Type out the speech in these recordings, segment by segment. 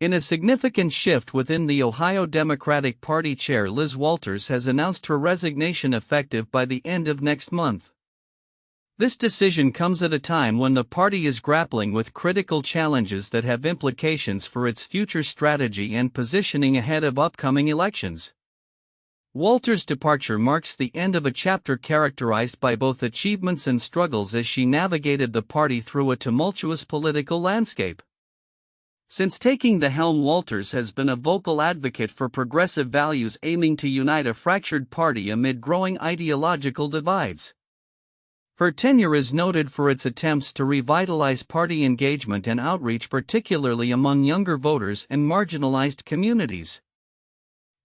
In a significant shift within the Ohio Democratic Party, Chair Liz Walters has announced her resignation effective by the end of next month. This decision comes at a time when the party is grappling with critical challenges that have implications for its future strategy and positioning ahead of upcoming elections. Walters' departure marks the end of a chapter characterized by both achievements and struggles as she navigated the party through a tumultuous political landscape. Since taking the helm, Walters has been a vocal advocate for progressive values aiming to unite a fractured party amid growing ideological divides. Her tenure is noted for its attempts to revitalize party engagement and outreach, particularly among younger voters and marginalized communities.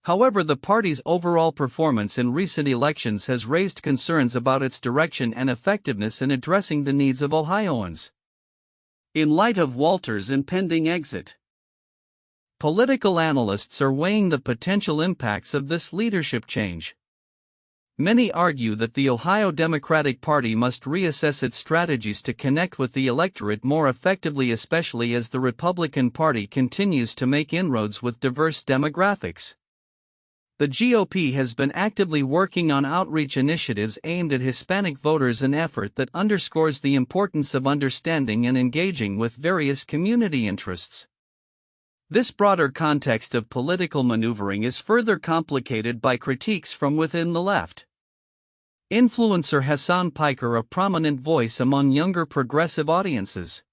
However, the party's overall performance in recent elections has raised concerns about its direction and effectiveness in addressing the needs of Ohioans. In light of Walters' impending exit, political analysts are weighing the potential impacts of this leadership change. Many argue that the Ohio Democratic Party must reassess its strategies to connect with the electorate more effectively, especially as the Republican Party continues to make inroads with diverse demographics. The GOP has been actively working on outreach initiatives aimed at Hispanic voters, an effort that underscores the importance of understanding and engaging with various community interests. This broader context of political maneuvering is further complicated by critiques from within the left. Influencer Hassan Piker, a prominent voice among younger progressive audiences,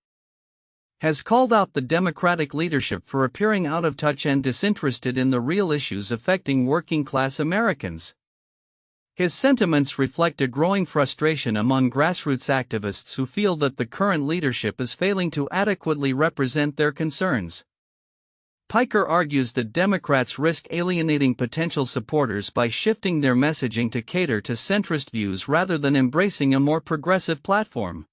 has called out the Democratic leadership for appearing out of touch and disinterested in the real issues affecting working-class Americans. His sentiments reflect a growing frustration among grassroots activists who feel that the current leadership is failing to adequately represent their concerns. Piker argues that Democrats risk alienating potential supporters by shifting their messaging to cater to centrist views rather than embracing a more progressive platform.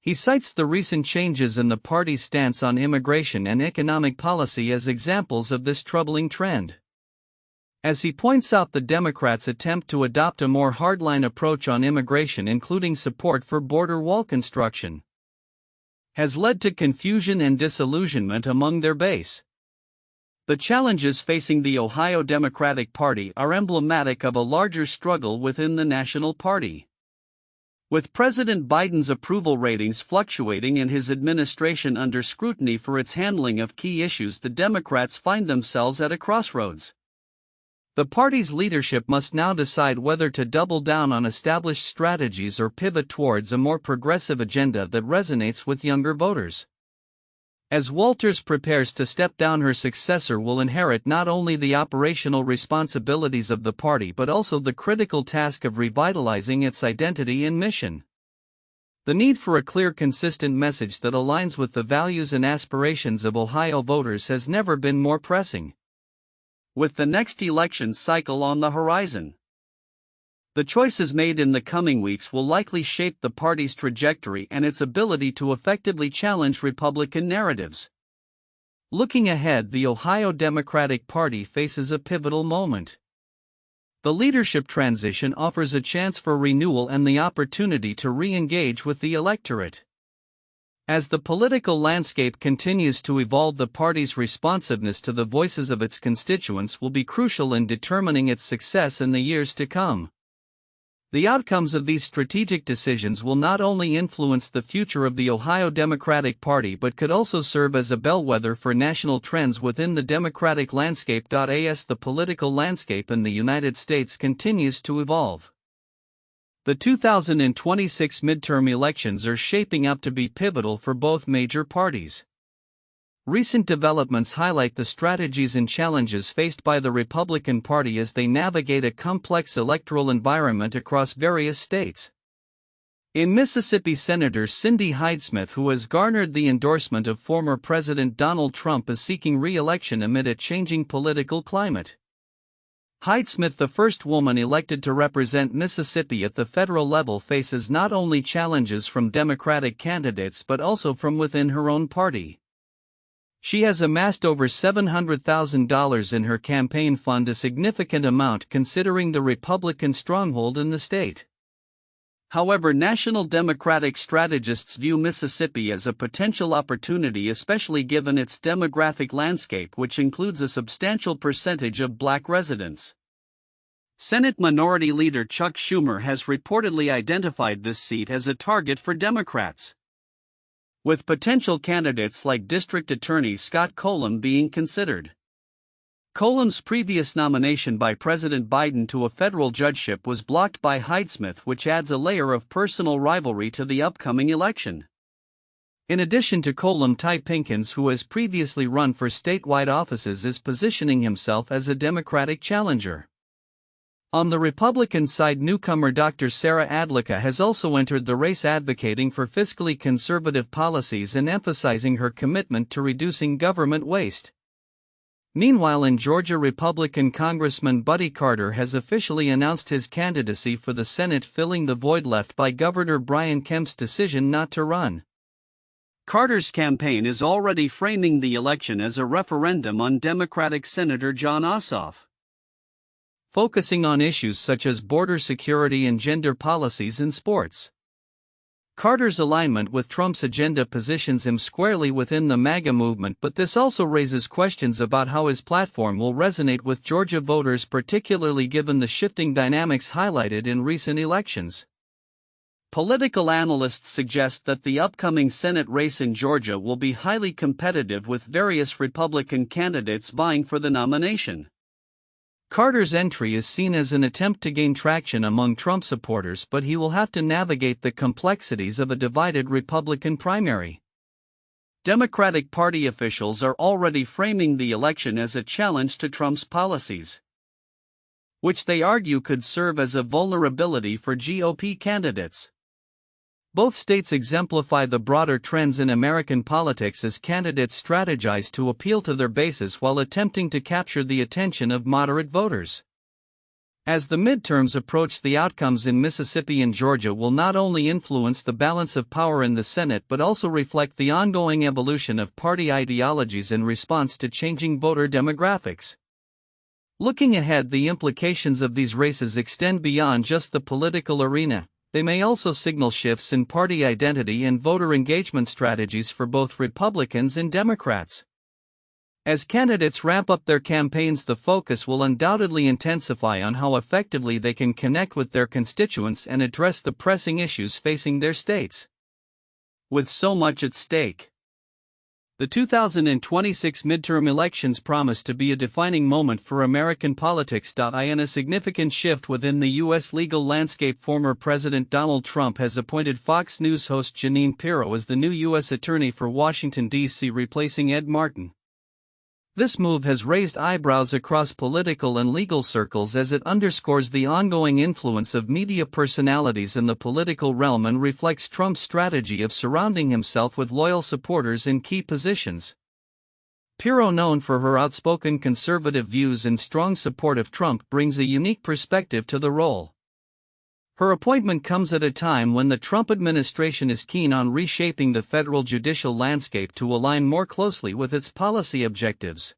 He cites the recent changes in the party's stance on immigration and economic policy as examples of this troubling trend. As he points out, the Democrats' attempt to adopt a more hardline approach on immigration, including support for border wall construction, has led to confusion and disillusionment among their base. The challenges facing the Ohio Democratic Party are emblematic of a larger struggle within the national party. With President Biden's approval ratings fluctuating and his administration under scrutiny for its handling of key issues, the Democrats find themselves at a crossroads. The party's leadership must now decide whether to double down on established strategies or pivot towards a more progressive agenda that resonates with younger voters. As Walters prepares to step down, her successor will inherit not only the operational responsibilities of the party but also the critical task of revitalizing its identity and mission. The need for a clear, consistent message that aligns with the values and aspirations of Ohio voters has never been more pressing. With the next election cycle on the horizon, the choices made in the coming weeks will likely shape the party's trajectory and its ability to effectively challenge Republican narratives. Looking ahead, the Ohio Democratic Party faces a pivotal moment. The leadership transition offers a chance for renewal and the opportunity to re-engage with the electorate. As the political landscape continues to evolve, the party's responsiveness to the voices of its constituents will be crucial in determining its success in the years to come. The outcomes of these strategic decisions will not only influence the future of the Ohio Democratic Party but could also serve as a bellwether for national trends within the Democratic landscape. As the political landscape in the United States continues to evolve, the 2026 midterm elections are shaping up to be pivotal for both major parties. Recent developments highlight the strategies and challenges faced by the Republican Party as they navigate a complex electoral environment across various states. In Mississippi, Senator Cindy Hyde-Smith, who has garnered the endorsement of former President Donald Trump, is seeking re-election amid a changing political climate. Hyde-Smith, the first woman elected to represent Mississippi at the federal level, faces not only challenges from Democratic candidates but also from within her own party. She has amassed over $700,000 in her campaign fund, a significant amount considering the Republican stronghold in the state. However, national Democratic strategists view Mississippi as a potential opportunity, especially given its demographic landscape, which includes a substantial percentage of black residents. Senate Minority Leader Chuck Schumer has reportedly identified this seat as a target for Democrats, with potential candidates like District Attorney Scott Colum being considered. Colum's previous nomination by President Biden to a federal judgeship was blocked by Hyde-Smith, which adds a layer of personal rivalry to the upcoming election. In addition to Colum, Ty Pinkins, who has previously run for statewide offices, is positioning himself as a Democratic challenger. On the Republican side, newcomer Dr. Sarah Adlika has also entered the race, advocating for fiscally conservative policies and emphasizing her commitment to reducing government waste. Meanwhile, in Georgia, Republican Congressman Buddy Carter has officially announced his candidacy for the Senate, filling the void left by Governor Brian Kemp's decision not to run. Carter's campaign is already framing the election as a referendum on Democratic Senator Jon Ossoff, focusing on issues such as border security and gender policies in sports. Carter's alignment with Trump's agenda positions him squarely within the MAGA movement, but this also raises questions about how his platform will resonate with Georgia voters, particularly given the shifting dynamics highlighted in recent elections. Political analysts suggest that the upcoming Senate race in Georgia will be highly competitive, with various Republican candidates vying for the nomination. Carter's entry is seen as an attempt to gain traction among Trump supporters, but he will have to navigate the complexities of a divided Republican primary. Democratic Party officials are already framing the election as a challenge to Trump's policies, which they argue could serve as a vulnerability for GOP candidates. Both states exemplify the broader trends in American politics as candidates strategize to appeal to their bases while attempting to capture the attention of moderate voters. As the midterms approach, the outcomes in Mississippi and Georgia will not only influence the balance of power in the Senate but also reflect the ongoing evolution of party ideologies in response to changing voter demographics. Looking ahead, the implications of these races extend beyond just the political arena. They may also signal shifts in party identity and voter engagement strategies for both Republicans and Democrats. As candidates ramp up their campaigns, the focus will undoubtedly intensify on how effectively they can connect with their constituents and address the pressing issues facing their states. With so much at stake, the 2026 midterm elections promise to be a defining moment for American politics. In a significant shift within the U.S. legal landscape, former President Donald Trump has appointed Fox News host Jeanine Pirro as the new U.S. Attorney for Washington, D.C., replacing Ed Martin. This move has raised eyebrows across political and legal circles as it underscores the ongoing influence of media personalities in the political realm and reflects Trump's strategy of surrounding himself with loyal supporters in key positions. Pirro, known for her outspoken conservative views and strong support of Trump, brings a unique perspective to the role. Her appointment comes at a time when the Trump administration is keen on reshaping the federal judicial landscape to align more closely with its policy objectives.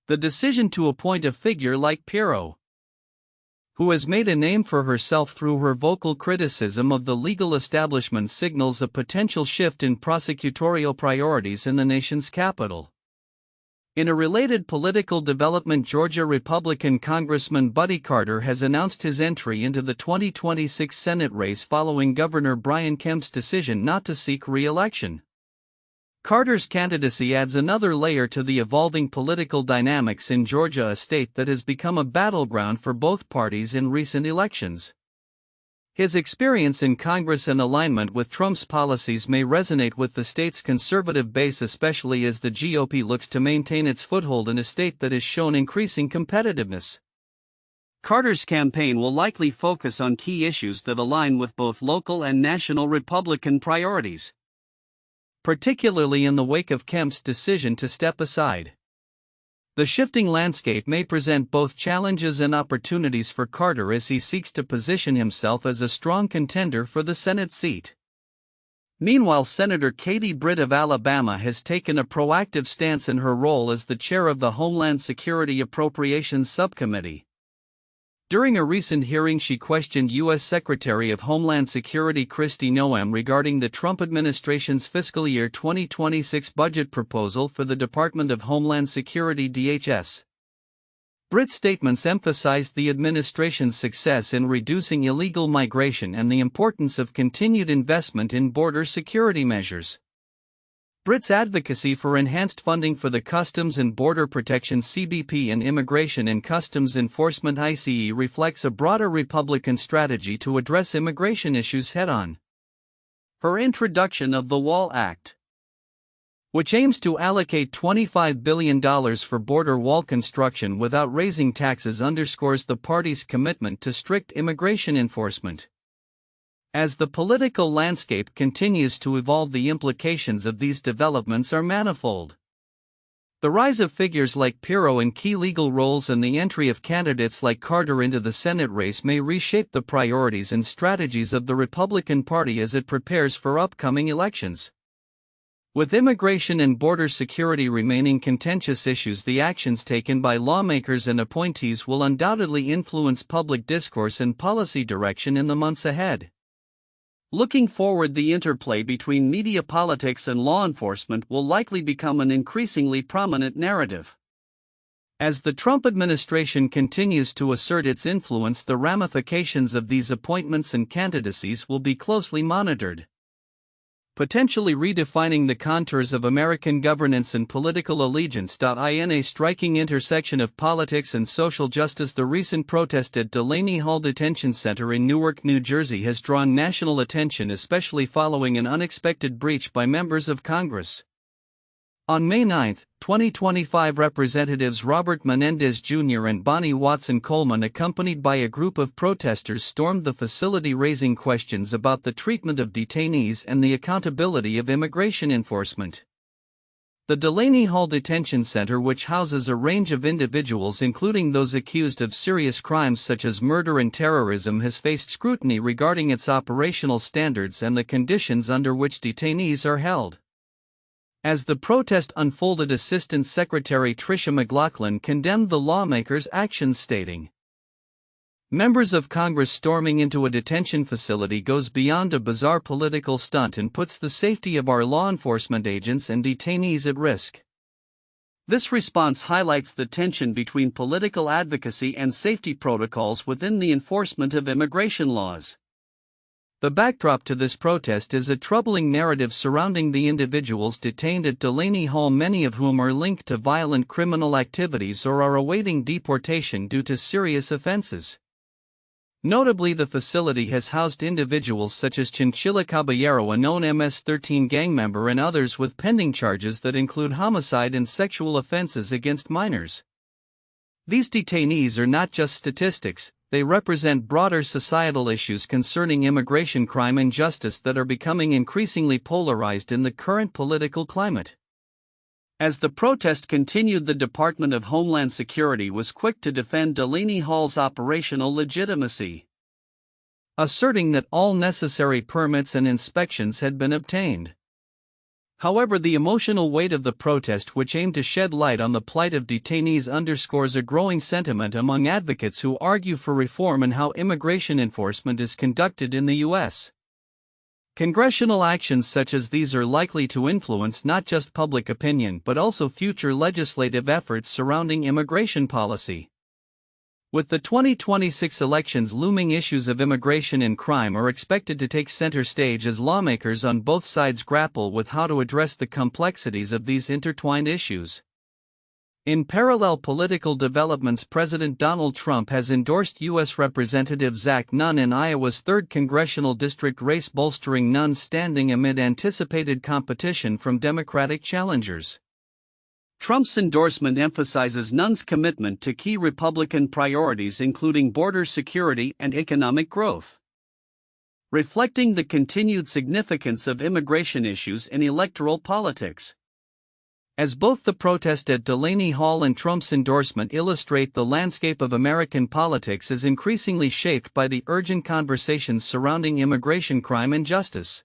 The decision to appoint a figure like Pirro, who has made a name for herself through her vocal criticism of the legal establishment, signals a potential shift in prosecutorial priorities in the nation's capital. In a related political development, Georgia Republican Congressman Buddy Carter has announced his entry into the 2026 Senate race following Governor Brian Kemp's decision not to seek re-election. Carter's candidacy adds another layer to the evolving political dynamics in Georgia, a state that has become a battleground for both parties in recent elections. His experience in Congress and alignment with Trump's policies may resonate with the state's conservative base, especially as the GOP looks to maintain its foothold in a state that has shown increasing competitiveness. Carter's campaign will likely focus on key issues that align with both local and national Republican priorities, particularly in the wake of Kemp's decision to step aside. The shifting landscape may present both challenges and opportunities for Carter as he seeks to position himself as a strong contender for the Senate seat. Meanwhile, Senator Katie Britt of Alabama has taken a proactive stance in her role as the chair of the Homeland Security Appropriations Subcommittee. During a recent hearing, she questioned U.S. Secretary of Homeland Security Kristi Noem regarding the Trump administration's fiscal year 2026 budget proposal for the Department of Homeland Security (DHS). Britt's statements emphasized the administration's success in reducing illegal migration and the importance of continued investment in border security measures. Britt's advocacy for enhanced funding for the Customs and Border Protection (CBP) and Immigration and Customs Enforcement (ICE) reflects a broader Republican strategy to address immigration issues head-on. Her introduction of the Wall Act, which aims to allocate $25 billion for border wall construction without raising taxes, underscores the party's commitment to strict immigration enforcement. As the political landscape continues to evolve, the implications of these developments are manifold. The rise of figures like Pirro in key legal roles and the entry of candidates like Carter into the Senate race may reshape the priorities and strategies of the Republican Party as it prepares for upcoming elections. With immigration and border security remaining contentious issues, the actions taken by lawmakers and appointees will undoubtedly influence public discourse and policy direction in the months ahead. Looking forward, the interplay between media politics and law enforcement will likely become an increasingly prominent narrative. As the Trump administration continues to assert its influence, the ramifications of these appointments and candidacies will be closely monitored, potentially redefining the contours of American governance and political allegiance. In a striking intersection of politics and social justice, the recent protest at Delaney Hall Detention Center in Newark, New Jersey has drawn national attention, especially following an unexpected breach by members of Congress. On May 9, 2025, Representatives Robert Menendez Jr. and Bonnie Watson Coleman, accompanied by a group of protesters, stormed the facility, raising questions about the treatment of detainees and the accountability of immigration enforcement. The Delaney Hall Detention Center, which houses a range of individuals including those accused of serious crimes such as murder and terrorism, has faced scrutiny regarding its operational standards and the conditions under which detainees are held. As the protest unfolded, Assistant Secretary Tricia McLaughlin condemned the lawmakers' actions, stating, "Members of Congress storming into a detention facility goes beyond a bizarre political stunt and puts the safety of our law enforcement agents and detainees at risk." This response highlights the tension between political advocacy and safety protocols within the enforcement of immigration laws. The backdrop to this protest is a troubling narrative surrounding the individuals detained at Delaney Hall, many of whom are linked to violent criminal activities or are awaiting deportation due to serious offenses. Notably, the facility has housed individuals such as Chinchilla Caballero, a known MS-13 gang member, and others with pending charges that include homicide and sexual offenses against minors. These detainees are not just statistics. They represent broader societal issues concerning immigration, crime, and justice that are becoming increasingly polarized in the current political climate. As the protest continued, the Department of Homeland Security was quick to defend Delaney Hall's operational legitimacy, asserting that all necessary permits and inspections had been obtained. However, the emotional weight of the protest, which aimed to shed light on the plight of detainees, underscores a growing sentiment among advocates who argue for reform in how immigration enforcement is conducted in the U.S. Congressional actions such as these are likely to influence not just public opinion but also future legislative efforts surrounding immigration policy. With the 2026 elections looming, issues of immigration and crime are expected to take center stage as lawmakers on both sides grapple with how to address the complexities of these intertwined issues. In parallel political developments, President Donald Trump has endorsed U.S. Representative Zach Nunn in Iowa's 3rd congressional district race, bolstering Nunn's standing amid anticipated competition from Democratic challengers. Trump's endorsement emphasizes Nunn's commitment to key Republican priorities, including border security and economic growth, reflecting the continued significance of immigration issues in electoral politics. As both the protest at Delaney Hall and Trump's endorsement illustrate, the landscape of American politics is increasingly shaped by the urgent conversations surrounding immigration, crime, and justice.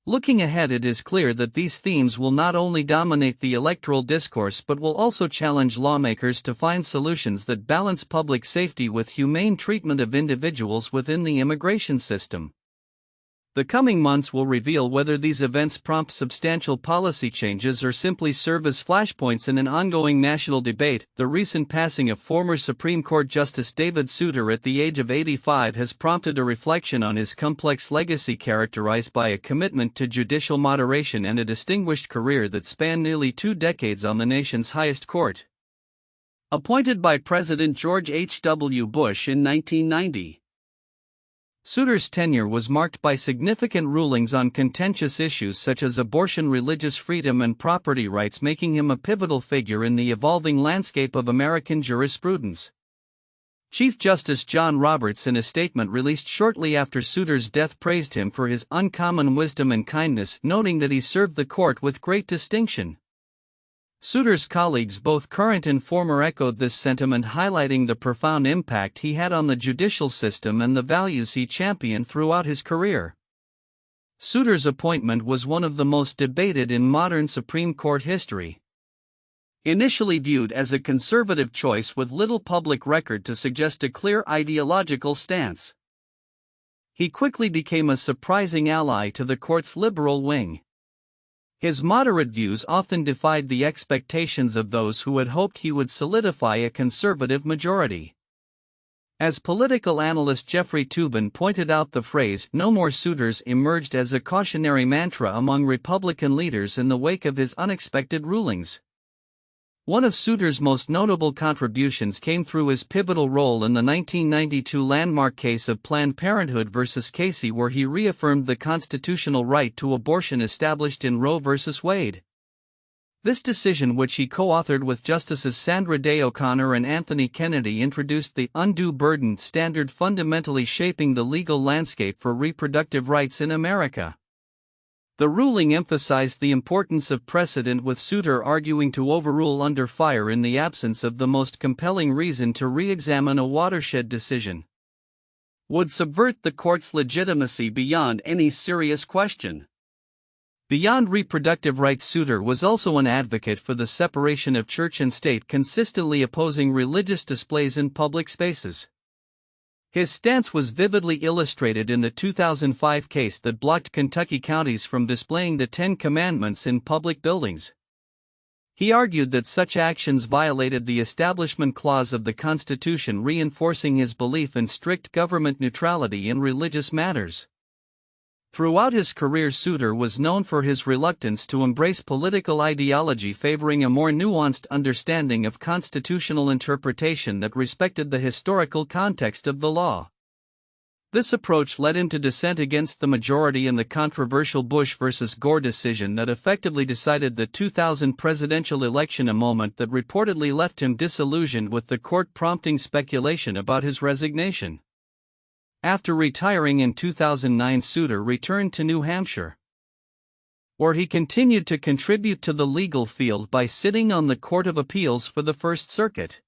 Looking ahead, it is clear that these themes will not only dominate the electoral discourse but will also challenge lawmakers to find solutions that balance public safety with humane treatment of individuals within the immigration system. The coming months will reveal whether these events prompt substantial policy changes or simply serve as flashpoints in an ongoing national debate. The recent passing of former Supreme Court Justice David Souter at the age of 85 has prompted a reflection on his complex legacy, characterized by a commitment to judicial moderation and a distinguished career that spanned nearly 2 decades on the nation's highest court. Appointed by President George H.W. Bush in 1990. Souter's tenure was marked by significant rulings on contentious issues such as abortion, religious freedom, and property rights, making him a pivotal figure in the evolving landscape of American jurisprudence. Chief Justice John Roberts, in a statement released shortly after Souter's death, praised him for his uncommon wisdom and kindness, noting that he served the court with great distinction. Souter's colleagues, both current and former, echoed this sentiment, highlighting the profound impact he had on the judicial system and the values he championed throughout his career. Souter's appointment was one of the most debated in modern Supreme Court history. Initially viewed as a conservative choice with little public record to suggest a clear ideological stance, he quickly became a surprising ally to the court's liberal wing. His moderate views often defied the expectations of those who had hoped he would solidify a conservative majority. As political analyst Jeffrey Toobin pointed out, the phrase "no more Souters" emerged as a cautionary mantra among Republican leaders in the wake of his unexpected rulings. One of Souter's most notable contributions came through his pivotal role in the 1992 landmark case of Planned Parenthood v. Casey, where he reaffirmed the constitutional right to abortion established in Roe v. Wade. This decision, which he co-authored with Justices Sandra Day O'Connor and Anthony Kennedy, introduced the undue burden standard, fundamentally shaping the legal landscape for reproductive rights in America. The ruling emphasized the importance of precedent, with Souter arguing to overrule under fire in the absence of the most compelling reason to re-examine a watershed decision would subvert the court's legitimacy beyond any serious question. Beyond reproductive rights, Souter was also an advocate for the separation of church and state, consistently opposing religious displays in public spaces. His stance was vividly illustrated in the 2005 case that blocked Kentucky counties from displaying the Ten Commandments in public buildings. He argued that such actions violated the Establishment Clause of the Constitution, reinforcing his belief in strict government neutrality in religious matters. Throughout his career, Souter was known for his reluctance to embrace political ideology, favoring a more nuanced understanding of constitutional interpretation that respected the historical context of the law. This approach led him to dissent against the majority in the controversial Bush v. Gore decision that effectively decided the 2000 presidential election, a moment that reportedly left him disillusioned with the court, prompting speculation about his resignation. After retiring in 2009, Souter returned to New Hampshire, where he continued to contribute to the legal field by sitting on the Court of Appeals for the First Circuit.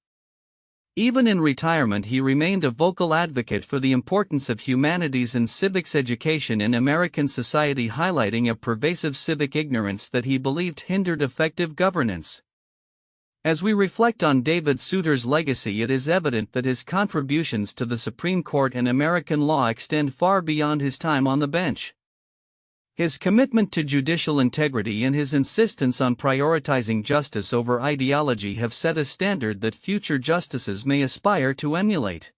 Even in retirement, he remained a vocal advocate for the importance of humanities and civics education in American society, highlighting a pervasive civic ignorance that he believed hindered effective governance. As we reflect on David Souter's legacy, it is evident that his contributions to the Supreme Court and American law extend far beyond his time on the bench. His commitment to judicial integrity and his insistence on prioritizing justice over ideology have set a standard that future justices may aspire to emulate.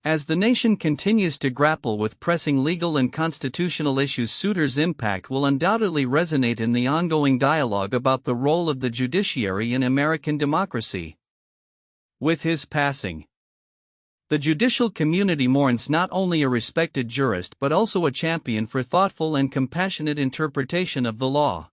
As the nation continues to grapple with pressing legal and constitutional issues, Souter's impact will undoubtedly resonate in the ongoing dialogue about the role of the judiciary in American democracy. With his passing, the judicial community mourns not only a respected jurist but also a champion for thoughtful and compassionate interpretation of the law.